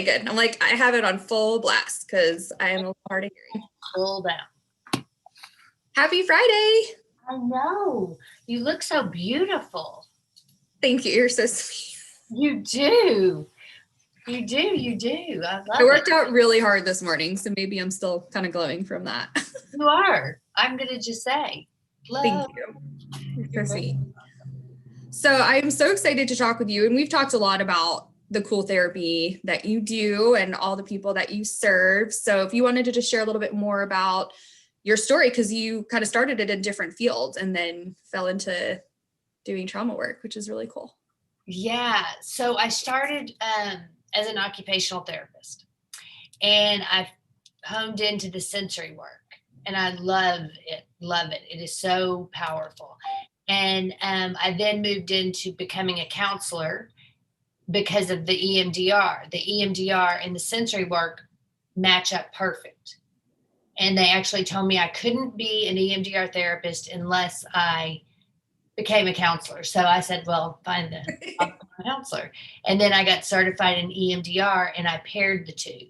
good. I'm like, I have it on full blast because I am a little hard of hearing. Full down. Happy Friday. I know. You look so beautiful. Thank you. You're so sweet. You do. You do. You do. I love it. I worked out really hard this morning, so maybe I'm still kind of glowing from that. You are. I'm going to just say. Thank you. You're so sweet. So I'm so excited to talk with you. And we've talked a lot about the cool therapy that you do and all the people that you serve. So if you wanted to just share a little bit more about your story, because you kind of started it in different fields and then fell into doing trauma work, which is really cool. Yeah. So I started as an occupational therapist, and I've honed into the sensory work, and I love it. Love it. It is so powerful. And I then moved into becoming a counselor because of the EMDR. The EMDR and the sensory work match up perfect. And they actually told me I couldn't be an EMDR therapist unless I became a counselor. So I said, well, fine then, I'll become a counselor. And then I got certified in EMDR, and I paired the two.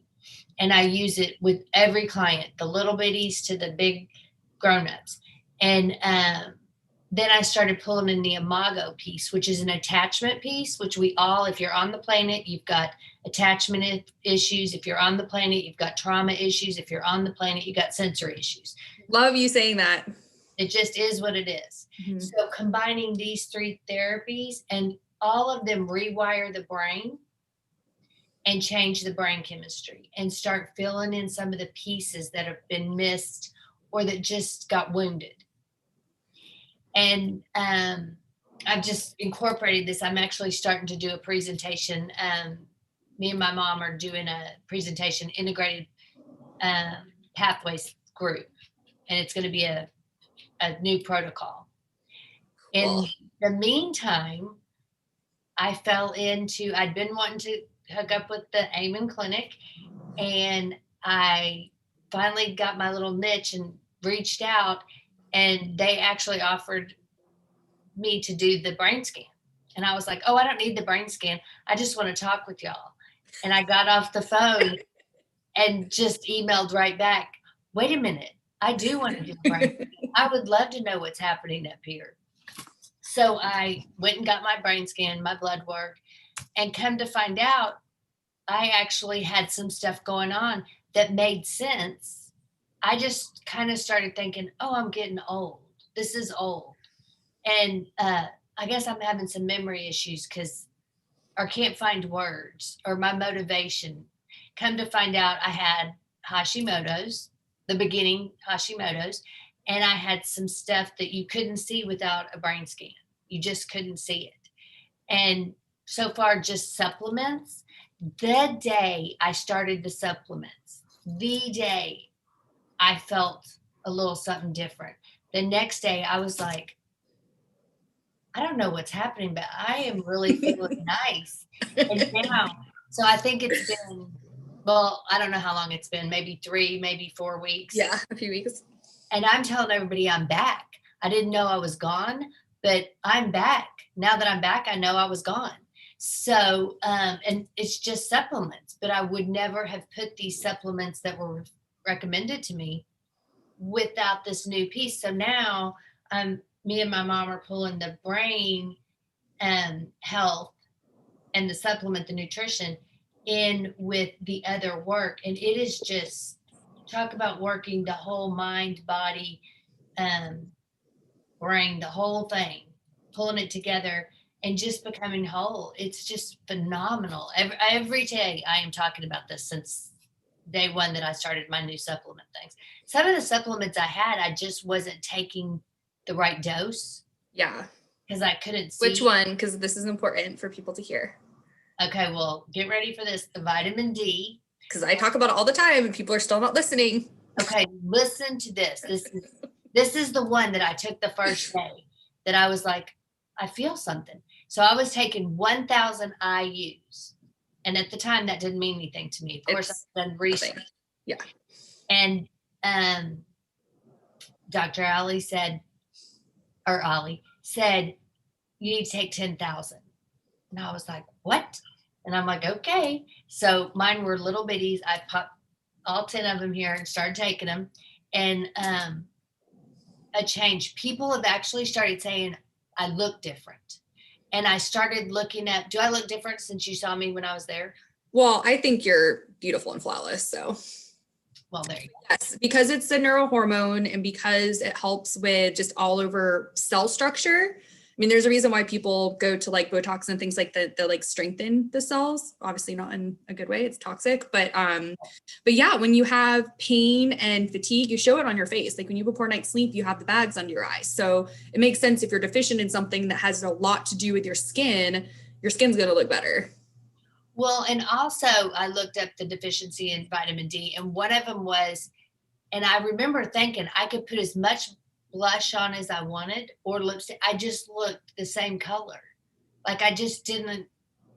And I use it with every client, the little bitties to the big grown-ups. And then I started pulling in the Imago piece, which is an attachment piece, which we all, if you're on the planet, you've got attachment issues. If you're on the planet, you've got trauma issues. If you're on the planet, you've got sensory issues. Love you saying that. It just is what it is. Mm-hmm. So combining these three therapies, and all of them rewire the brain and change the brain chemistry and start filling in some of the pieces that have been missed or that just got wounded. And I've just incorporated this. I'm actually starting to do a presentation. Me and my mom are doing a presentation, integrated pathways group, and it's going to be a new protocol. Cool. In the meantime, I'd been wanting to hook up with the Amen Clinic, and I finally got my little niche and reached out, and they actually offered me to do the brain scan. And I was like, oh, I don't need the brain scan. I just want to talk with y'all. And I got off the phone and just emailed right back, wait a minute, I do want to do the brain scan. I would love to know what's happening up here. So I went and got my brain scan, my blood work, and come to find out, I actually had some stuff going on that made sense. I just kind of started thinking, oh, I'm getting old. This is old. And I guess I'm having some memory issues or can't find words, or my motivation. Come to find out, I had Hashimoto's, the beginning Hashimoto's, and I had some stuff that you couldn't see without a brain scan. You just couldn't see it. And so far, just supplements. The day I started the supplements, the day I felt a little something different. The next day I was like, I don't know what's happening, but I am really feeling nice. And now, so I think it's been, well, I don't know how long it's been, maybe 3, maybe 4 weeks. Yeah, a few weeks. And I'm telling everybody I'm back. I didn't know I was gone, but I'm back. Now that I'm back, I know I was gone. So, and it's just supplements, but I would never have put these supplements that were recommended to me without this new piece. So now me and my mom are pulling the brain health and the supplement, the nutrition, in with the other work. And it is just, talk about working the whole mind, body, brain, the whole thing, pulling it together and just becoming whole. It's just phenomenal. Every day I am talking about this since day one that I started my new supplement things. Some of the supplements I had, I just wasn't taking the right dose. Yeah. Because I couldn't see. Which one? Because this is important for people to hear. Okay, well, get ready for this. The vitamin D. Because I talk about it all the time and people are still not listening. Okay, listen to this. This is the one that I took the first day that I was like, I feel something. So I was taking 1,000 IUs. And at the time, that didn't mean anything to me. Of course, I've done research. Nothing. Yeah. And Dr. Ali said, you need to take 10,000. And I was like, what? And I'm like, okay. So mine were little bitties. I popped all 10 of them here and started taking them. And a change. People have actually started saying, I look different. And I started looking at, do I look different since you saw me when I was there? Well, I think you're beautiful and flawless. So, Well, there you go. yes, because it's the neurohormone and because it helps with just all over cell structure. I mean, there's a reason why people go to like Botox and things like that, like strengthen the cells, obviously not in a good way, it's toxic, but yeah, when you have pain and fatigue, you show it on your face. Like when you have a poor night's sleep, you have the bags under your eyes. So it makes sense if you're deficient in something that has a lot to do with your skin's going to look better. Well, and also I looked up the deficiency in vitamin D, and one of them was, and I remember thinking I could put as much blush on as I wanted or lipstick. I just looked the same color. Like I just didn't,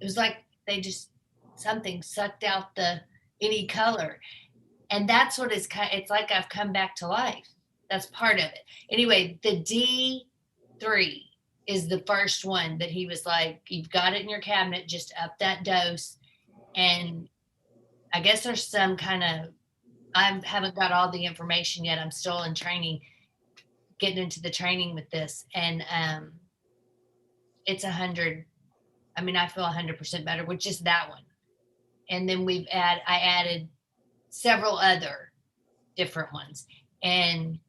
it was like they just, something sucked out any color. And that's what it's like I've come back to life. That's part of it. Anyway, the D3 is the first one that he was like, you've got it in your cabinet, just up that dose. And I guess there's some kind of, I haven't got all the information yet. I'm still in training, getting into the training with this. And it's 100. I mean, I feel 100% better with just that one. And then I added several other different ones. And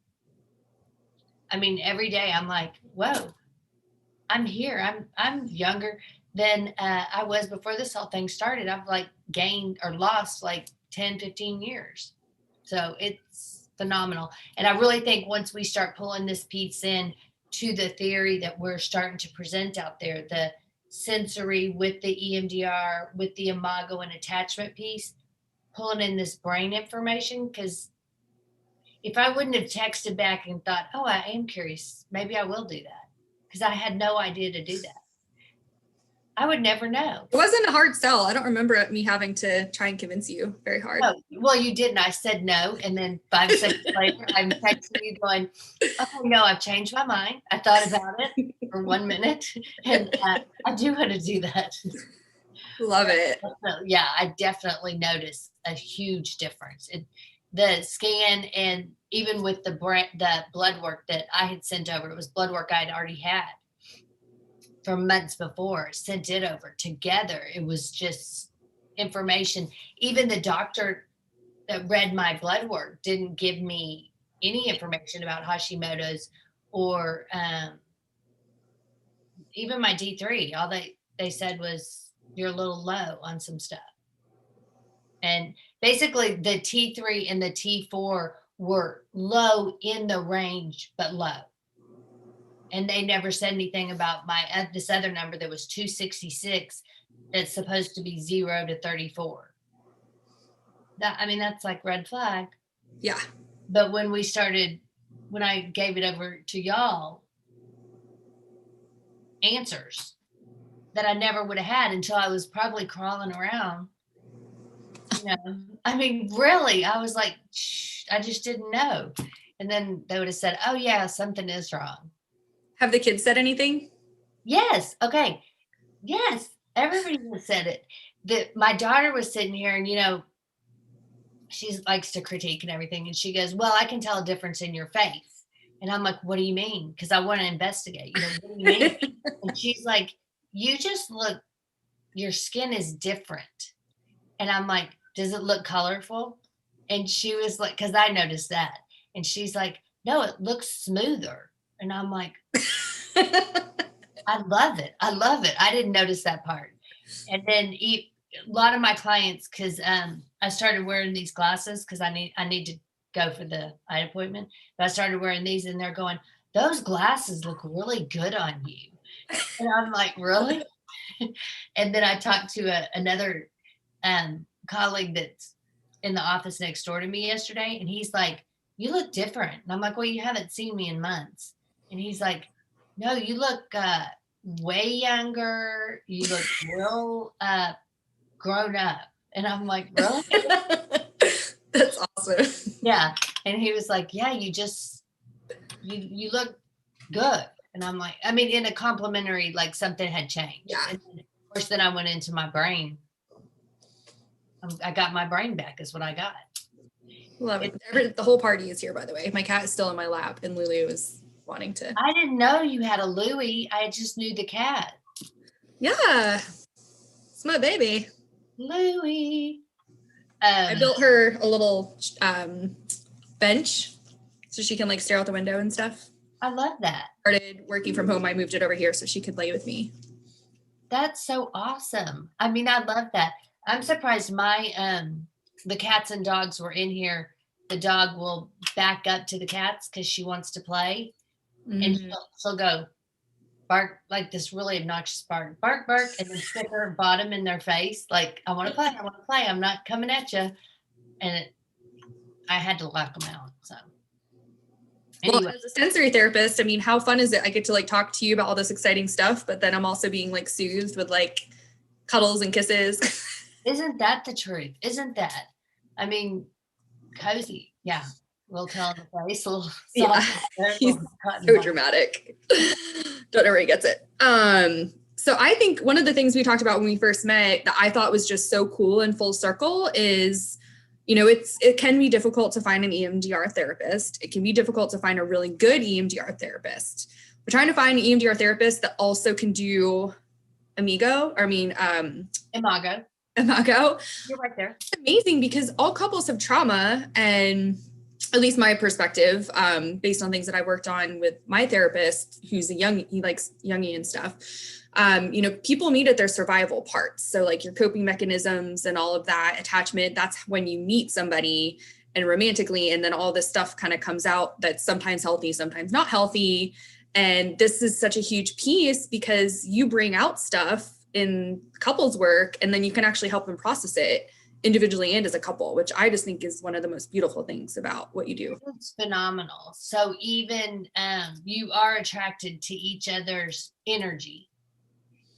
I mean, every day I'm like, whoa, I'm here. I'm younger than I was before this whole thing started. I've like gained or lost like 10, 15 years. So it's phenomenal. And I really think once we start pulling this piece in to the theory that we're starting to present out there, the sensory with the EMDR, with the Imago and attachment piece, pulling in this brain information, because if I wouldn't have texted back and thought, oh, I am curious, maybe I will do that, because I had no idea to do that. I would never know. It wasn't a hard sell. I don't remember me having to try and convince you very hard. No, well, you didn't. I said no. And then 5 seconds later, I'm texting you going, oh, no, I've changed my mind. I thought about it for 1 minute. And I do want to do that. Love it. So, yeah, I definitely noticed a huge difference. The scan, and even with the blood work that I had sent over, it was blood work I'd already had from months before, sent it over together. It was just information. Even the doctor that read my blood work didn't give me any information about Hashimoto's or even my D3. All they said was, you're a little low on some stuff. And basically the T3 and the T4 were low in the range, but low. And they never said anything about this other number that was 266 that's supposed to be 0 to 34. That's like red flag. Yeah. But when I gave it over to y'all, answers that I never would have had until I was probably crawling around. Really, I was like, shh, I just didn't know. And then they would have said, oh yeah, something is wrong. Have the kids said anything? Yes. Okay. Yes. Everybody has said it. My daughter was sitting here and, she likes to critique and everything. And she goes, well, I can tell a difference in your face. And I'm like, what do you mean? Because I want to investigate. What do you mean? And she's like, you just your skin is different. And I'm like, does it look colorful? And she was like, because I noticed that. And she's like, no, it looks smoother. And I'm like, I love it. I love it. I didn't notice that part. And then a lot of my clients, because I started wearing these glasses because I need to go for the eye appointment. But I started wearing these and they're going, those glasses look really good on you. And I'm like, really? And then I talked to another colleague that's in the office next door to me yesterday. And he's like, you look different. And I'm like, well, you haven't seen me in months. And he's like, no, you look way younger. You look real grown up. And I'm like, really? That's awesome. Yeah. And he was like, yeah, you you look good. And I'm like, in a complimentary, like something had changed. Yeah. And then, of course, then I went into my brain I got my brain back is what I got. Love it. The whole party is here, by the way. My cat is still in my lap and Lulu is wanting to. I didn't know you had a Louie. I just knew the cat. Yeah. It's my baby. Louie. I built her a little bench so she can like stare out the window and stuff. I love that. Started working from home. I moved it over here so she could lay with me. That's so awesome. I mean, I love that. I'm surprised my the cats and dogs were in here. The dog will back up to the cats because she wants to play. And she'll go bark like this really obnoxious bark, bark, bark, and then stick her bottom in their face. Like, I want to play. I want to play. I'm not coming at you. And I had to lock them out. So anyway. Well, as a sensory therapist, I mean, how fun is it? I get to like talk to you about all this exciting stuff, but then I'm also being like soothed with like cuddles and kisses. Isn't that the truth? Isn't that? I mean, cozy. Yeah. We'll tell in the face. He's so dramatic. Don't know where he gets it. So I think one of the things we talked about when we first met that I thought was just so cool and full circle is, you know, it can be difficult to find an EMDR therapist. It can be difficult to find a really good EMDR therapist. We're trying to find an EMDR therapist that also can do Imago. You're right there. It's amazing because all couples have trauma, and at least my perspective, based on things that I worked on with my therapist, he likes Jungian stuff. You know, people meet at their survival parts. So like your coping mechanisms and all of that attachment, that's when you meet somebody and romantically, and then all this stuff kind of comes out that's sometimes healthy, sometimes not healthy. And this is such a huge piece because you bring out stuff in couples work, and then you can actually help them process it individually and as a couple, which I just think is one of the most beautiful things about what you do. It's phenomenal. So even you are attracted to each other's energy,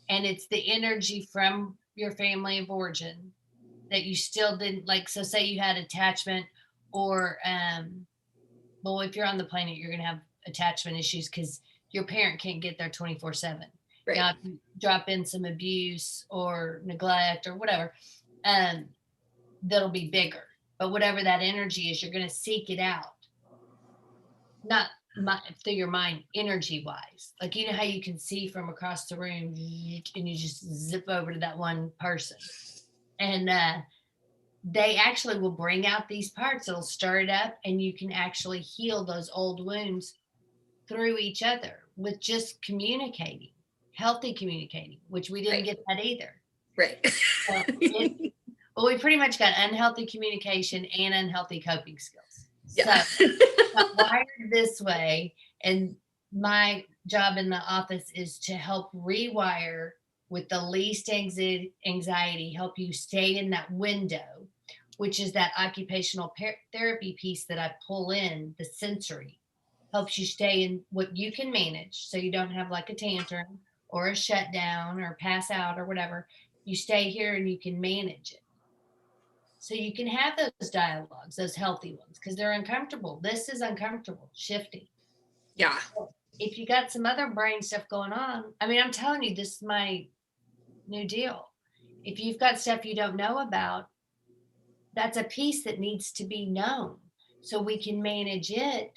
and it's the energy from your family of origin that you still didn't like. So say you had attachment or, well, if you're on the planet, you're going to have attachment issues because your parent can't get there 24/7. Right. Now, if you drop in some abuse or neglect or whatever, that'll be bigger. But whatever that energy is, you're going to seek it out. Not through your mind, energy wise. Like, you know how you can see from across the room and you just zip over to that one person. And they actually will bring out these parts. It'll stir it up, and you can actually heal those old wounds through each other with just communicating, healthy communicating, which we didn't get that either. Right. So well, we pretty much got unhealthy communication and unhealthy coping skills. Yeah. So I'm wired this way, and my job in the office is to help rewire with the least anxiety, help you stay in that window, which is that occupational therapy piece that I pull in, the sensory, helps you stay in what you can manage so you don't have like a tantrum or a shutdown or pass out or whatever. You stay here and you can manage it. So you can have those dialogues, those healthy ones, because they're uncomfortable. This is uncomfortable, shifting. Yeah. If you got some other brain stuff going on, I mean, I'm telling you, this is my new deal. If you've got stuff you don't know about, that's a piece that needs to be known so we can manage it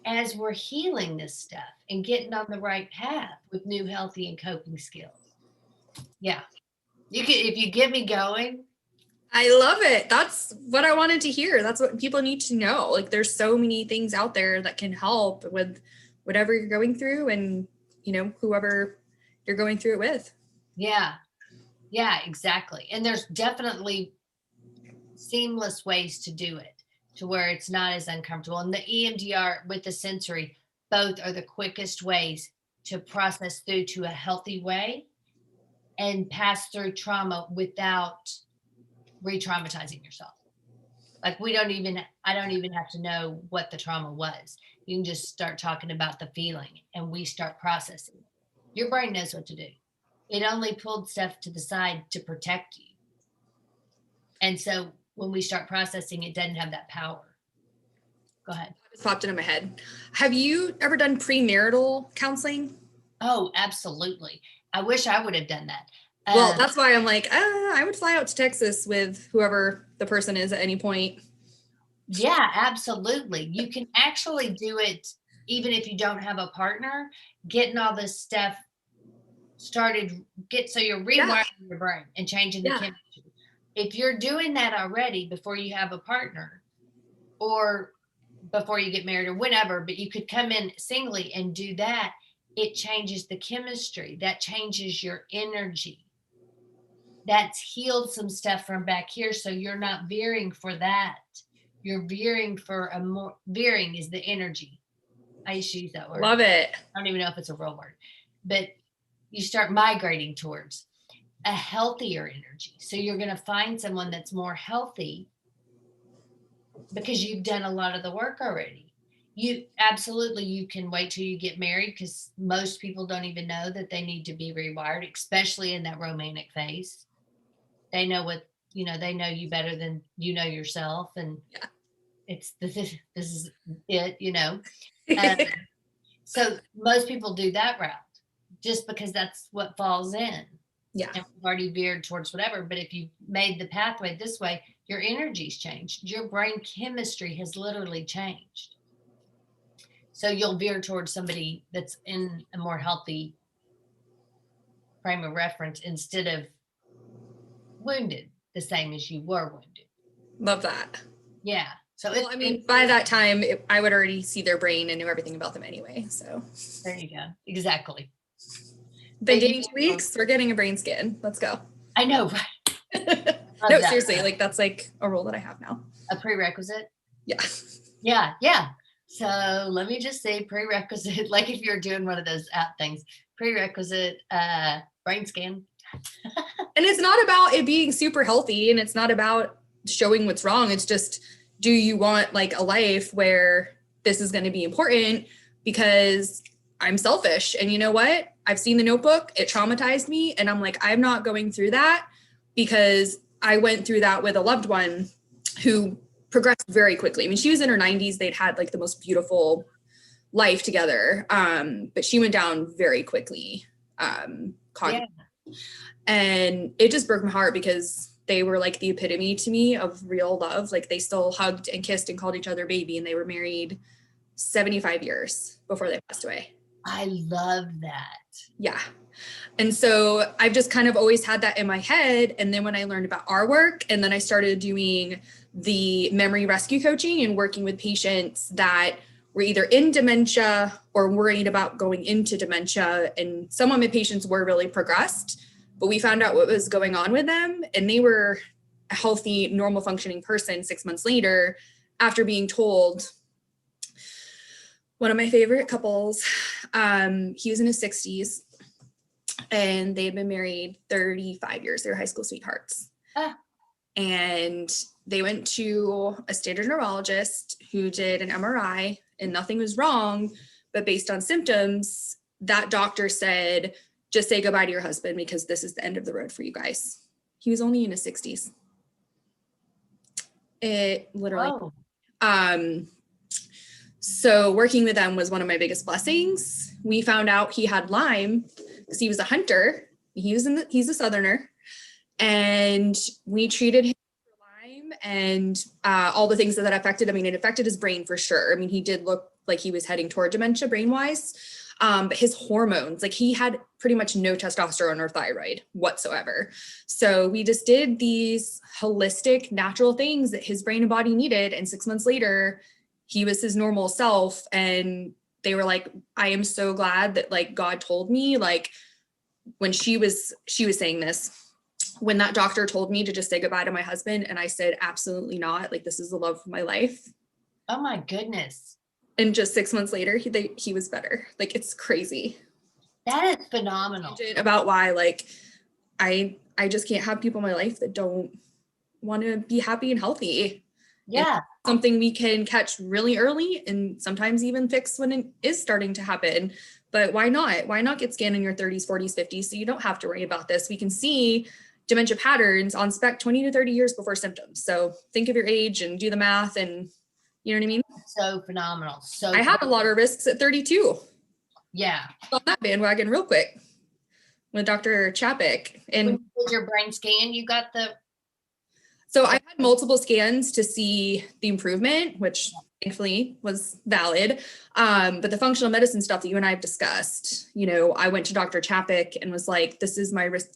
as we're healing this stuff and getting on the right path with new healthy and coping skills. Yeah. If you get me going. I love it. That's what I wanted to hear. That's what people need to know. Like, there's so many things out there that can help with whatever you're going through, and, you know, whoever you're going through it with. Yeah. Yeah, exactly. And there's definitely seamless ways to do it to where it's not as uncomfortable. And the EMDR with the sensory, both are the quickest ways to process through to a healthy way and pass through trauma without re-traumatizing yourself. Like, I don't even have to know what the trauma was. You can just start talking about the feeling and we start processing. Your brain knows what to do. It only pulled stuff to the side to protect you. And so when we start processing, it doesn't have that power. Go ahead. It just popped into my head. Have you ever done premarital counseling? Oh, absolutely. I wish I would have done that. Well, that's why I'm like, I would fly out to Texas with whoever the person is at any point. Yeah, absolutely. You can actually do it even if you don't have a partner, getting all this stuff started, so you're rewiring your brain and changing the chemistry. If you're doing that already before you have a partner or before you get married or whenever, but you could come in singly and do that, it changes the chemistry. That changes your energy. That's healed some stuff from back here. So you're not veering for that. You're veering for a more, veering is the energy. I used to use that word. Love it. I don't even know if it's a real word, but you start migrating towards a healthier energy. So you're going to find someone that's more healthy because you've done a lot of the work already. You absolutely, you can wait till you get married because most people don't even know that they need to be rewired, especially in that romantic phase. They know what, they know you better than you know yourself. And it's, this is it. So most people do that route just because that's what falls in. Yeah. And we've already veered towards whatever. But if you made the pathway this way, your energy's changed. Your brain chemistry has literally changed. So you'll veer towards somebody that's in a more healthy frame of reference instead of wounded, the same as you were wounded. Love that. Yeah. So well, by that time, I would already see their brain and knew everything about them anyway. So there you go. Exactly. Been dating 2 weeks. We're getting a brain scan. Let's go. I know, right? No, seriously, like that's like a rule that I have now. A prerequisite? Yeah. Yeah, yeah. So let me just say prerequisite, like if you're doing one of those app things, prerequisite brain scan. And it's not about it being super healthy and it's not about showing what's wrong. It's just, do you want like a life where this is going to be important? Because I'm selfish. And you know what? I've seen The Notebook. It traumatized me. And I'm like, I'm not going through that because I went through that with a loved one who progressed very quickly. I mean, she was in her 90s. They'd had like the most beautiful life together. But she went down very quickly. And it just broke my heart because they were like the epitome to me of real love. Like they still hugged and kissed and called each other baby. And they were married 75 years before they passed away. I love that. Yeah. And so I've just kind of always had that in my head. And then when I learned about our work, and then I started doing the memory rescue coaching and working with patients that were either in dementia or worried about going into dementia. And some of my patients were really progressed, but we found out what was going on with them. And they were a healthy, normal functioning person 6 months later after being told. One of my favorite couples, he was in his 60s and they had been married 35 years. They were high school sweethearts. And they went to a standard neurologist who did an MRI and nothing was wrong. But based on symptoms, that doctor said, just say goodbye to your husband because this is the end of the road for you guys. He was only in his 60s. It literally, so working with them was one of my biggest blessings. We found out he had Lyme because he was a hunter. He's a Southerner, and we treated him for Lyme and all the things that affected. I mean, it affected his brain for sure. I mean, he did look like he was heading toward dementia brain-wise, but his hormones, like he had pretty much no testosterone or thyroid whatsoever. So we just did these holistic, natural things that his brain and body needed, and 6 months later, he was his normal self. And they were like, I am so glad that like God told me, like when she was saying this, when that doctor told me to just say goodbye to my husband. And I said, absolutely not. Like, this is the love of my life. Oh my goodness. And just 6 months later, he was better. Like, it's crazy. That is phenomenal. About why, like, I just can't have people in my life that don't want to be happy and healthy. Yeah. It's something we can catch really early and sometimes even fix when it is starting to happen. But why not? Why not get scanned in your 30s, 40s, 50s so you don't have to worry about this? We can see dementia patterns on spec 20 to 30 years before symptoms. So think of your age and do the math, and you know what I mean? So phenomenal. I had a lot of risks at 32. Yeah. On that bandwagon real quick. with Dr. Chapik. When And you did your brain scan, you got the, so I had multiple scans to see the improvement, which thankfully was valid. But the functional medicine stuff that you and I have discussed, I went to Dr. Chapik and was like, this is my risk,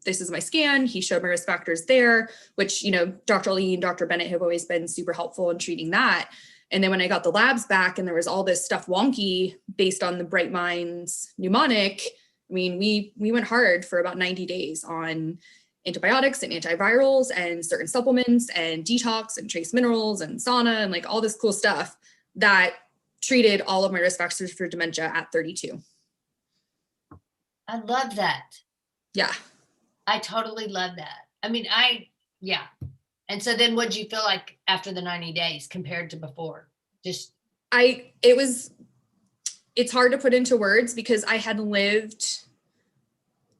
this is my scan. He showed my risk factors there, which, Dr. Lee and Dr. Bennett have always been super helpful in treating that. And then when I got the labs back and there was all this stuff wonky based on the Bright Minds mnemonic, I mean, we went hard for about 90 days on antibiotics and antivirals and certain supplements and detox and trace minerals and sauna and like all this cool stuff that treated all of my risk factors for dementia at 32. I love that. Yeah. I totally love that. I mean, yeah. And so then what'd you feel like after the 90 days compared to before? It's hard to put into words because I had lived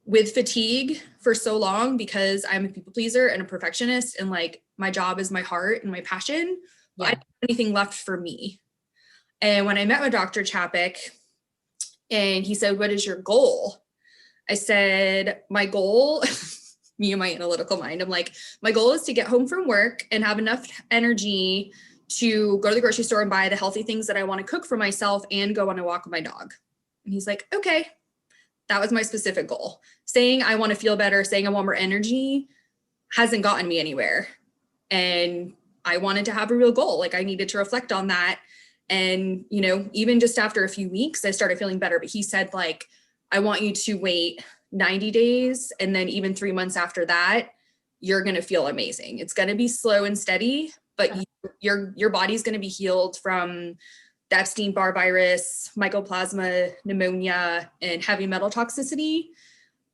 with fatigue for so long because I'm a people pleaser and a perfectionist, and like my job is my heart and my passion. Yeah. I didn't have anything left for me. And when I met with Dr. Chapik and he said, what is your goal? I said, my goal, me and my analytical mind, I'm like, my goal is to get home from work and have enough energy to go to the grocery store and buy the healthy things that I want to cook for myself and go on a walk with my dog. And he's like, okay. That was my specific goal. Saying I want to feel better, saying I want more energy hasn't gotten me anywhere. And I wanted to have a real goal. Like I needed to reflect on that. And, even just after a few weeks, I started feeling better. But he said, like, I want you to wait 90 days. And then even 3 months after that, you're going to feel amazing. It's going to be slow and steady, but your body's going to be healed from the Epstein-Barr virus, mycoplasma, pneumonia, and heavy metal toxicity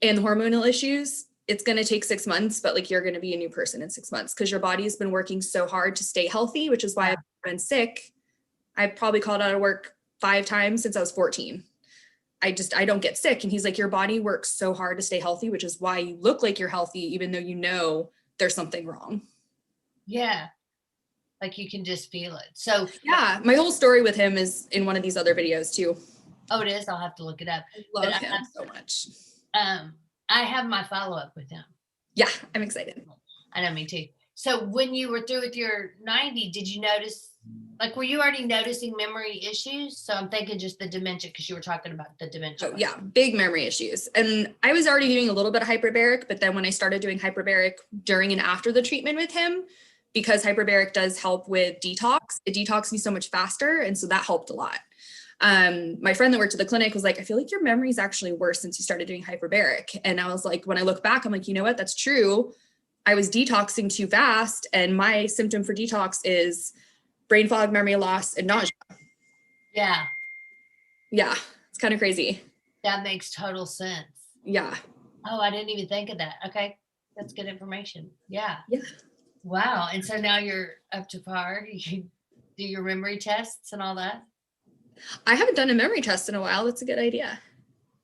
and the hormonal issues. It's going to take 6 months, but like you're going to be a new person in 6 months because your body has been working so hard to stay healthy, which is why I've been sick. I've probably called out of work 5 times since I was 14. I don't get sick. And he's like, your body works so hard to stay healthy, which is why you look like you're healthy, even though there's something wrong. Yeah. Like you can just feel it. So yeah, my whole story with him is in one of these other videos too. Oh, it is? I'll have to look it up. I love him so much. I have my follow-up with him. Yeah, I'm excited. I know, me too. So when you were through with your 90, did you notice, like, were you already noticing memory issues? So I'm thinking just the dementia, because you were talking about the dementia. Oh, yeah, big memory issues. And I was already doing a little bit of hyperbaric, but then when I started doing hyperbaric during and after the treatment with him, because hyperbaric does help with detox, it detoxed me so much faster. And so that helped a lot. My friend that worked at the clinic was like, I feel like your memory is actually worse since you started doing hyperbaric. And I was like, when I look back, I'm like, you know what? That's true. I was detoxing too fast. And my symptom for detox is brain fog, memory loss, and nausea. Yeah. Yeah. It's kind of crazy. That makes total sense. Yeah. Oh, I didn't even think of that. Okay. That's good information. Yeah. Yeah. Wow. And so now you're up to par. You can do your memory tests and all that. I haven't done a memory test in a while. That's a good idea.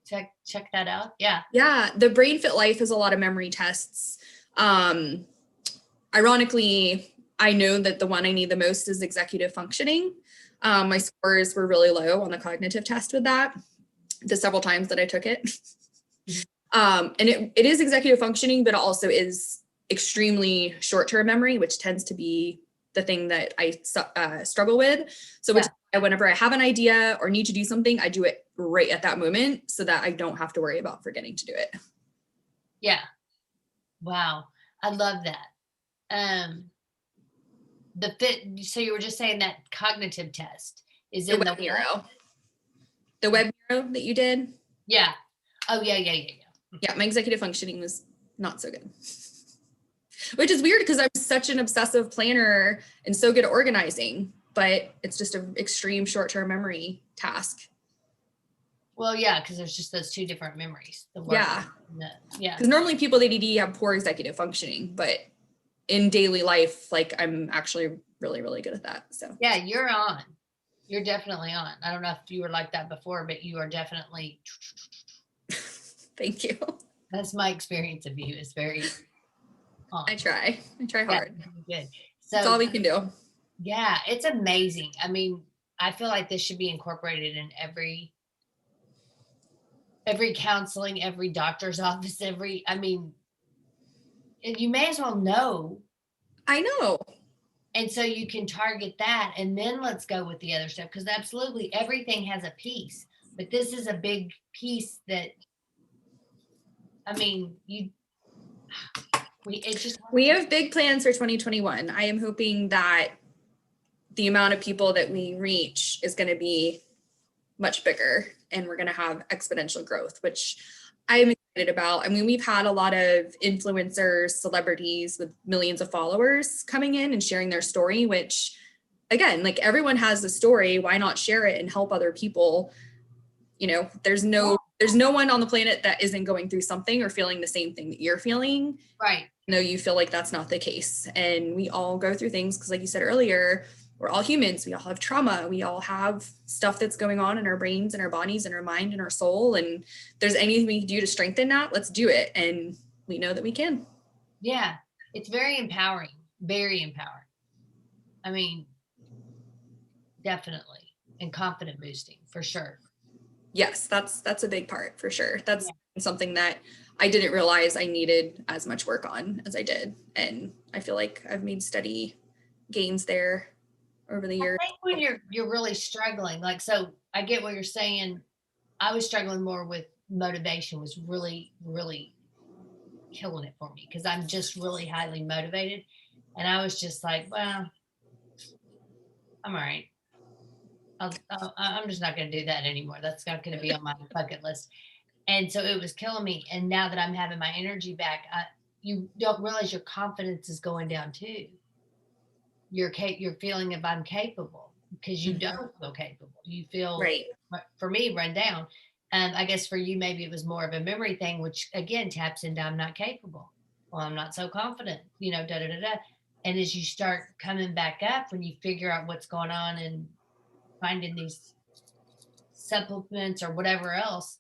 Check that out. Yeah. Yeah. The Brain Fit Life has a lot of memory tests. Ironically, I know that the one I need the most is executive functioning. My scores were really low on the cognitive test with that, the several times that I took it. And it is executive functioning, but it also is extremely short-term memory, which tends to be the thing that I struggle with. So whenever I have an idea or need to do something, I do it right at that moment so that I don't have to worry about forgetting to do it. Yeah. Wow. I love that. So you were just saying that cognitive test is in the Neuro. The web neuro that you did? Yeah. Oh, yeah. Yeah, my executive functioning was not so good. Which is weird because I'm such an obsessive planner and so good at organizing, but it's just an extreme short-term memory task. Well, yeah, because there's just those two different memories. Yeah. Yeah. Because normally people with ADD have poor executive functioning, but in daily life, like I'm actually really, really good at that. So yeah, you're on. You're definitely on. I don't know if you were like that before, but you are definitely. Thank you. That's my experience of you. It's very on. I try hard. Yeah, good. So that's all we can do. Yeah, it's amazing. I mean, I feel like this should be incorporated in every counseling, every doctor's office, I mean, you may as well know. I know. And so you can target that, and then let's go with the other stuff, because absolutely everything has a piece, but this is a big piece that, I mean, we have big plans for 2021. I am hoping that the amount of people that we reach is going to be much bigger, and we're going to have exponential growth, which I'm excited about. I mean, we've had a lot of influencers, celebrities with millions of followers coming in and sharing their story, which again, like everyone has a story. Why not share it and help other people? You know, there's no one on the planet that isn't going through something or feeling the same thing that you're feeling. Right. No, you feel like that's not the case. And we all go through things because, like you said earlier, we're all humans. We all have trauma. We all have stuff that's going on in our brains and our bodies and our mind and our soul. And if there's anything we can do to strengthen that, let's do it. And we know that we can. Yeah. It's very empowering. Very empowering. I mean, definitely. And confident boosting for sure. Yes, that's a big part for sure. That's something that I didn't realize I needed as much work on as I did. And I feel like I've made steady gains there over the years. I think when you're really struggling, like, so I get what you're saying. I was struggling more with motivation, was really, really killing it for me, because I'm just really highly motivated. And I was just like, well, I'm all right. I'm just not going to do that anymore. That's not going to be on my bucket list. And so it was killing me. And now that I'm having my energy back, you don't realize your confidence is going down too. You're feeling if I'm capable, because you don't feel capable. You feel, right. For me, run down. And I guess for you, maybe it was more of a memory thing, which again taps into I'm not capable. Well, I'm not so confident, da da da da. And as you start coming back up, when you figure out what's going on and finding these supplements or whatever else,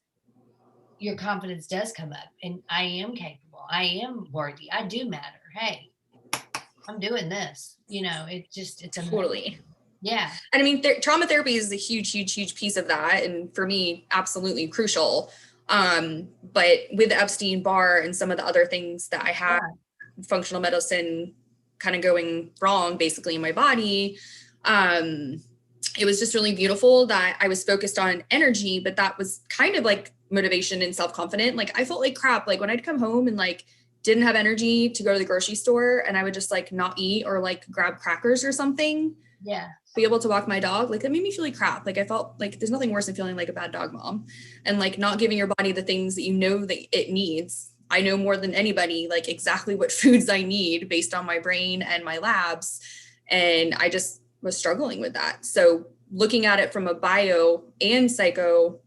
your confidence does come up, and I am capable. I am worthy. I do matter. Hey, I'm doing this. It's amazing. Totally. Yeah. And I mean, trauma therapy is a huge, huge, huge piece of that. And for me, absolutely crucial. But with Epstein-Barr and some of the other things that I had, functional medicine kind of going wrong basically in my body, it was just really beautiful that I was focused on energy, but that was kind of like motivation and self-confident. Like I felt like crap. Like when I'd come home and like didn't have energy to go to the grocery store, and I would just like not eat or like grab crackers or something. Yeah. Be able to walk my dog, like that made me feel like crap. Like I felt like there's nothing worse than feeling like a bad dog mom, and like not giving your body the things that you know that it needs. I know more than anybody, like exactly what foods I need based on my brain and my labs. And I just was struggling with that. So looking at it from a bio and psycho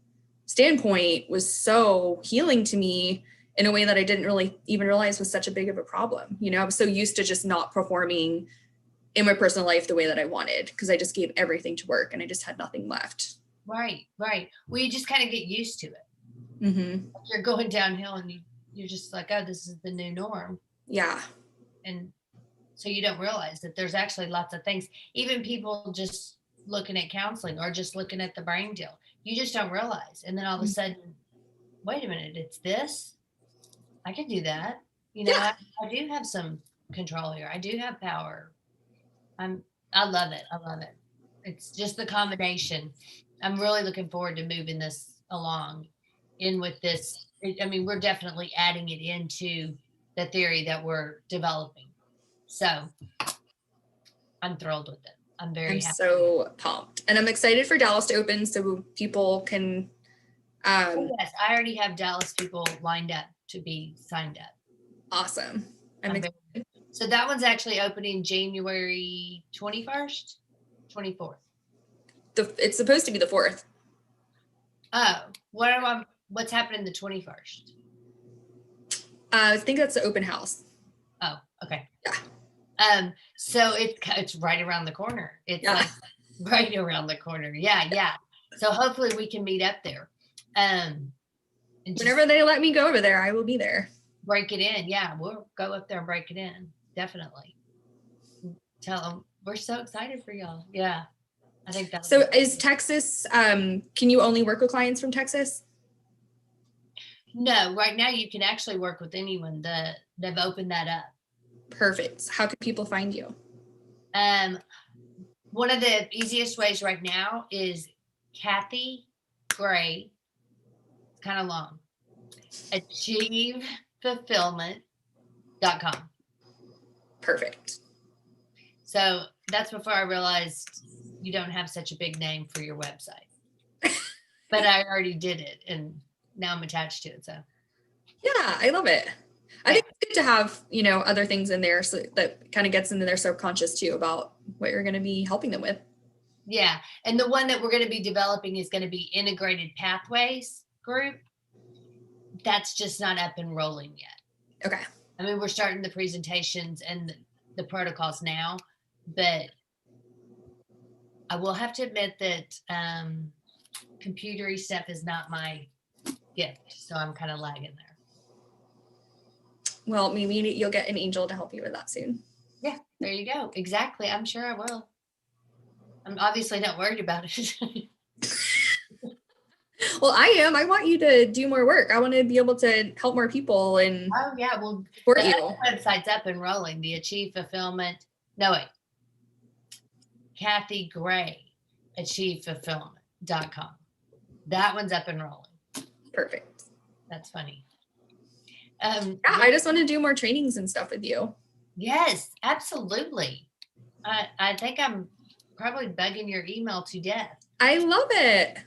standpoint was so healing to me in a way that I didn't really even realize was such a big of a problem. I was so used to just not performing in my personal life the way that I wanted, because I just gave everything to work and I just had nothing left. Right. Well, you just kind of get used to it. Mm-hmm. You're going downhill and you're just like, oh, this is the new norm. Yeah. And so you don't realize that there's actually lots of things, even people just looking at counseling or just looking at the brain deal, you just don't realize. And then all of a sudden, wait a minute, it's this? I can do that. I do have some control here. I do have power. I love it. It's just the combination. I'm really looking forward to moving this along in with this. We're definitely adding it into the theory that we're developing. So I'm thrilled with it. I'm happy. So pumped. And I'm excited for Dallas to open so people can. Yes, I already have Dallas people lined up to be signed up. Awesome. I'm excited. So that one's actually opening January 21st, 24th. It's supposed to be the 4th. Oh, what's happening the 21st? I think that's the open house. Oh, okay. Yeah. So it's right around the corner. It's like right around the corner. Yeah. So hopefully we can meet up there. Whenever they let me go over there, I will be there. Break it in. Yeah, we'll go up there and break it in. Definitely. Tell them we're so excited for y'all. Yeah. I think that's so. Is Texas, can you only work with clients from Texas? No, right now you can actually work with anyone. They've opened that up. Perfect. How can people find you? One of the easiest ways right now is Kathy Gray. It's kind of long. achievefulfillment.com. Perfect. So that's before I realized you don't have such a big name for your website. But I already did it, and now I'm attached to it. So yeah, I love it. I think it's good to have, other things in there so that kind of gets into their subconscious too about what you're going to be helping them with. Yeah. And the one that we're going to be developing is going to be Integrated Pathways Group. That's just not up and rolling yet. Okay. I mean, we're starting the presentations and the protocols now, but I will have to admit that computery stuff is not my gift. So I'm kind of lagging there. Well, maybe you'll get an angel to help you with that soon. Yeah, there you go. Exactly. I'm sure I will. I'm obviously not worried about it. Well, I am. I want you to do more work. I want to be able to help more people and Oh yeah, well, support the you. website's up and rolling. The Achieve Fulfillment. No wait, Kathy Gray, achievefulfillment.com. That one's up and rolling. Perfect. That's funny. I just want to do more trainings and stuff with you. Yes, absolutely. I think I'm probably bugging your email to death. I love it.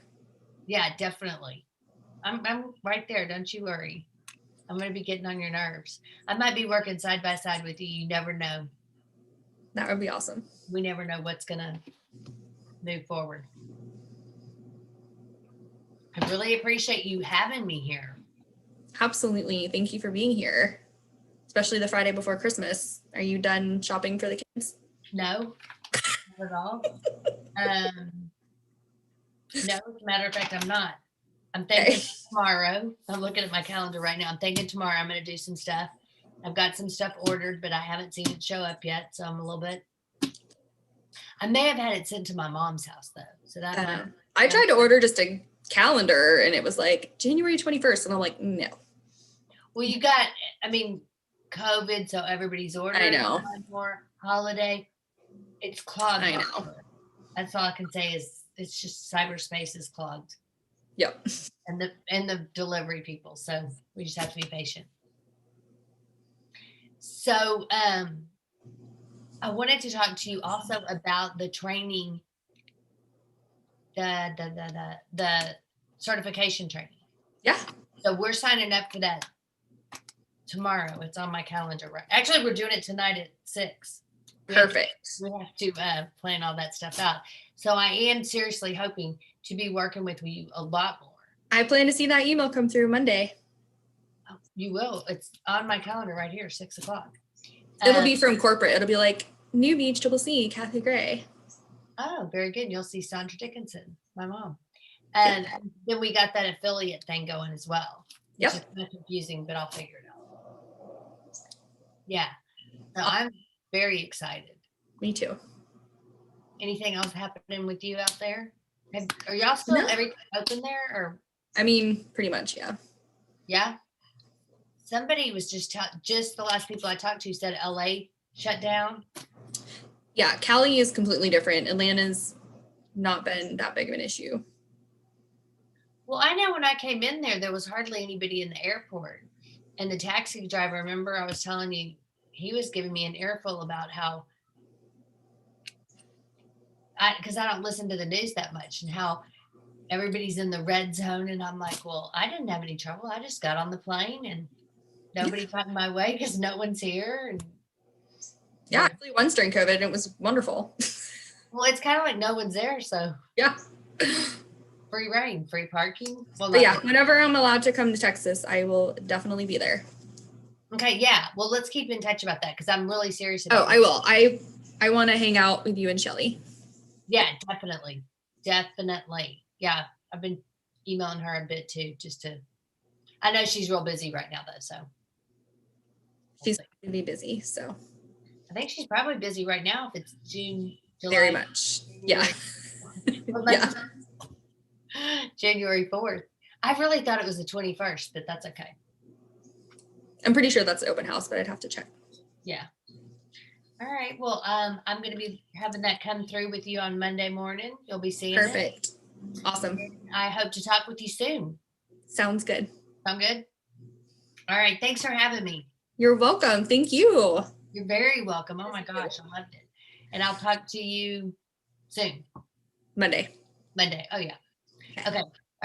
Yeah, definitely. I'm right there. Don't you worry. I'm going to be getting on your nerves. I might be working side by side with you. You never know. That would be awesome. We never know what's going to move forward. I really appreciate you having me here. Absolutely. Thank you for being here, especially the Friday before Christmas. Are you done shopping for the kids? No, not at all. No, as a matter of fact, I'm not. I'm thinking tomorrow. I'm looking at my calendar right now. I'm thinking tomorrow I'm going to do some stuff. I've got some stuff ordered, but I haven't seen it show up yet. So I'm a little bit. I may have had it sent to my mom's house though. So that I tried to order just a calendar and it was like January 21st. And I'm like, no. Well, you got, COVID. So everybody's ordering. I know. More holiday. It's clogged. I know. That's all I can say is it's just cyberspace is clogged. Yep. And the delivery people. So we just have to be patient. So I wanted to talk to you also about the training, the certification training. Yeah. So we're signing up for that tomorrow. It's on my calendar. Right. Actually, we're doing it tonight at 6. Perfect. We have to plan all that stuff out. So I am seriously hoping to be working with you a lot more. I plan to see that email come through Monday. Oh, you will. It's on my calendar right here, 6:00. It'll be from corporate. It'll be like New Beach CCC, Kathy Gray. Oh, very good. You'll see Sandra Dickinson, my mom. And then we got that affiliate thing going as well. Which is kind of confusing, but I'll figure it out. Yeah. So I'm very excited. Me too. Anything else happening with you out there? Are y'all still everything open there? Or I mean, pretty much, yeah. Yeah. Somebody was just the last people I talked to said LA shut down. Yeah, Cali is completely different. Atlanta's not been that big of an issue. Well, I know when I came in there was hardly anybody in the airport. And the taxi driver, remember I was telling you, he was giving me an earful about how, because I don't listen to the news that much, and how everybody's in the red zone. And I'm like, well, I didn't have any trouble. I just got on the plane and nobody got in my way because no one's here. And yeah, I flew once during COVID and it was wonderful. Well, it's kind of like no one's there. So yeah. Free reign, free parking. Well, but yeah, whenever I'm allowed to come to Texas, I will definitely be there. Okay, yeah. Well, let's keep in touch about that because I'm really serious about I will. I want to hang out with you and Shelly. Yeah, definitely. Definitely. Yeah, I've been emailing her a bit too, I know she's real busy right now though, so. She's going to be busy, so. I think she's probably busy right now if it's June, July. Very much, yeah. Well, yeah. January 4th. I really thought it was the 21st, but that's okay. I'm pretty sure that's the open house, but I'd have to check. Yeah. All right. Well, I'm going to be having that come through with you on Monday morning. You'll be seeing it. Perfect. Awesome. I hope to talk with you soon. Sounds good. Sound good? All right. Thanks for having me. You're welcome. Thank you. You're very welcome. Oh my gosh, I loved it. And I'll talk to you soon. Monday. Monday. Oh yeah. Okay.